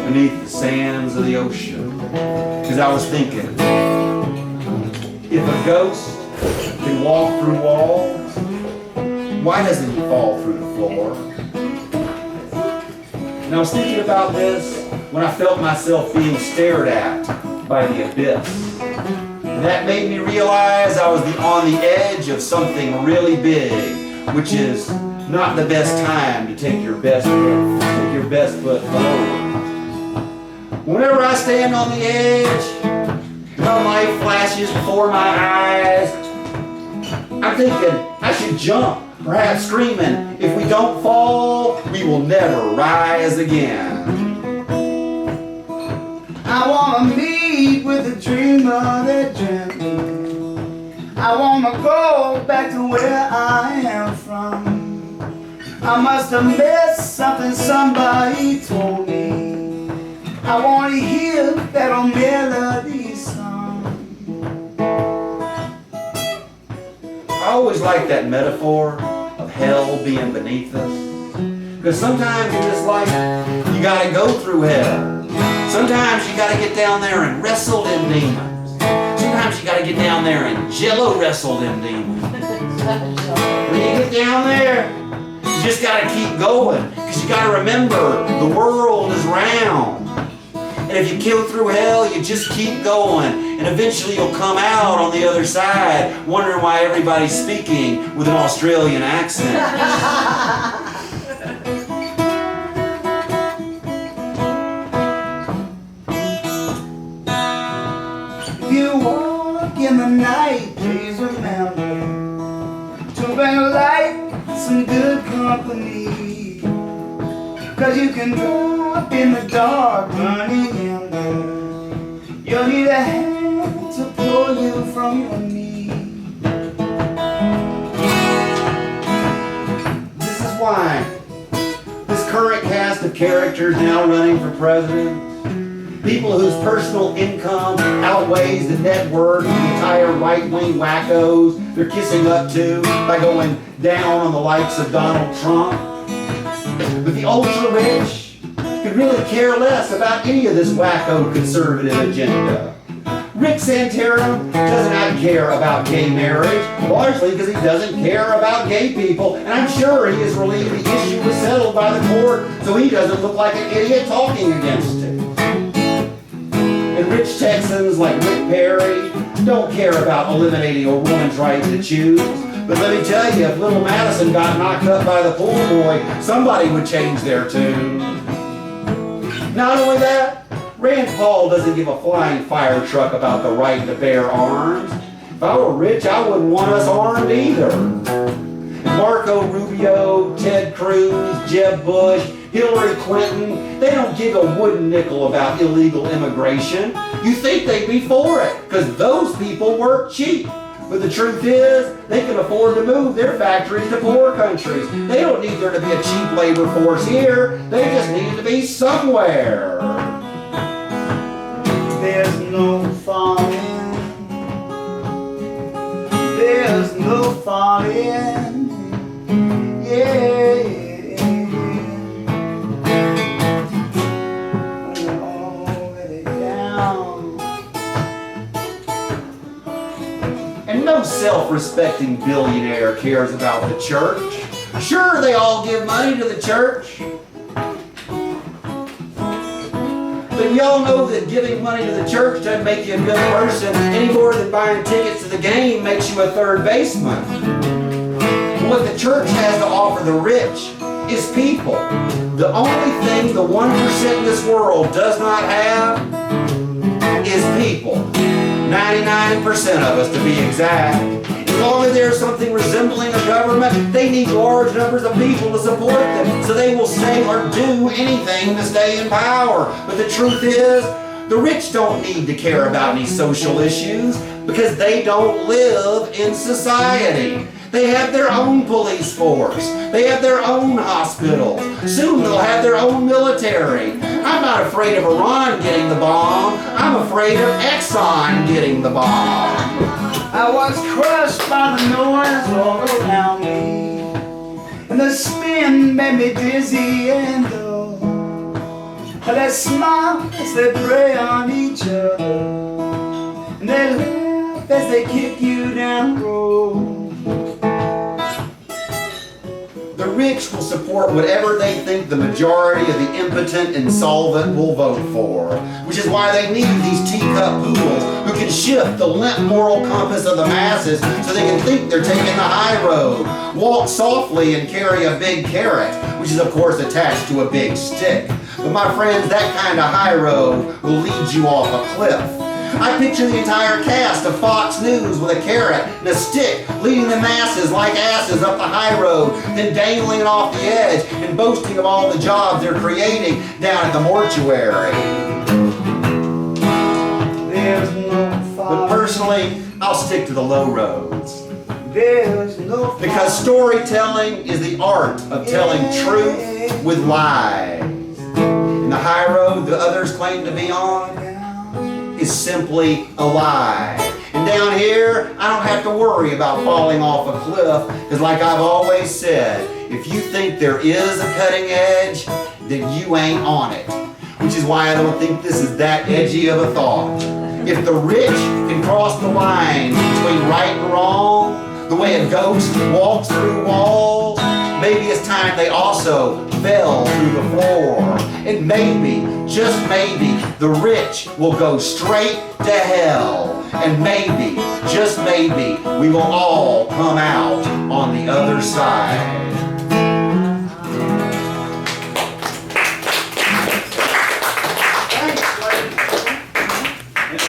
beneath the sands of the ocean. Because I was thinking, if a ghost can walk through walls, why doesn't he fall through the floor? And I was thinking about this when I felt myself being stared at by the abyss. And that made me realize I was on the edge of something really big, which is not the best time to take your best foot forward. Whenever I stand on the edge, and a light flashes before my eyes, I'm thinking I should jump, perhaps screaming, if we don't fall, we will never rise again. I wanna meet with a dreamer that dreamt me. I wanna go back to where I am from. I must have missed something somebody told me. I wanna hear that old melody song. I always like that metaphor of hell being beneath us. Because sometimes in this life, you gotta go through hell. Sometimes you gotta get down there and wrestle them demons. Sometimes you gotta get down there and jello wrestle them demons. When you get down there, you just gotta keep going. Because you gotta remember, the world is round. And if you go through hell, you just keep going. And eventually you'll come out on the other side, wondering why everybody's speaking with an Australian accent. You walk in the night, please remember to bring light, some good company. Cause you can drop in the dark, running in there. You'll need a hand to pull you from your knees. This is why this current cast of characters now running for president, people whose personal income outweighs the net worth of the entire right-wing wackos they're kissing up to by going down on the likes of Donald Trump. But the ultra-rich could really care less about any of this wacko conservative agenda. Rick Santorum does not care about gay marriage, largely because he doesn't care about gay people, and I'm sure he is relieved the issue was settled by the court so he doesn't look like an idiot talking against it. And rich Texans like Rick Perry don't care about eliminating a woman's right to choose. But let me tell you, if little Madison got knocked up by the pool boy, somebody would change their tune. Not only that, Rand Paul doesn't give a flying fire truck about the right to bear arms. If I were rich, I wouldn't want us armed either. Marco Rubio, Ted Cruz, Jeb Bush, Hillary Clinton, they don't give a wooden nickel about illegal immigration. You think they'd be for it, because those people work cheap. But the truth is, they can afford to move their factories to poor countries. They don't need there to be a cheap labor force here. They just need to be somewhere. There's no falling. There's no falling. Yeah. We're already down. And no self-respecting billionaire cares about the church. Sure, they all give money to the church. But y'all know that giving money to the church doesn't make you a good person any more than buying tickets to the game makes you a third baseman. What the church has to offer the rich is people. The only thing the 1% in this world does not have is people. 99% of us, to be exact. As long as there's something resembling a government, they need large numbers of people to support them, so they will say or do anything to stay in power. But the truth is, the rich don't need to care about any social issues because they don't live in society. They have their own police force. They have their own hospitals. Soon they'll have their own military. I'm not afraid of Iran getting the bomb. I'm afraid of Exxon getting the bomb. I was crushed by the noise all around me, and the spin made me dizzy and low. They smile as they prey on each other, and they laugh as they kick you down the road. The rich will support whatever they think the majority of the impotent and insolvent will vote for, which is why they need these teacup poodles who can shift the limp moral compass of the masses so they can think they're taking the high road, walk softly and carry a big carrot, which is of course attached to a big stick. But my friends, that kind of high road will lead you off a cliff. I picture the entire cast of Fox News with a carrot and a stick leading the masses like asses up the high road, then dangling off the edge and boasting of all the jobs they're creating down at the mortuary. There's no But personally, I'll stick to the low roads. There's no Because storytelling is the art of telling truth with lies. And the high road that others claim to be on is simply a lie. And down here, I don't have to worry about falling off a cliff, because like I've always said, if you think there is a cutting edge, then you ain't on it. Which is why I don't think this is that edgy of a thought. If the rich can cross the line between right and wrong, the way a ghost walks through walls, maybe it's time they also fell through the floor. And maybe, just maybe, the rich will go straight to hell. And maybe, just maybe, we will all come out on the other side.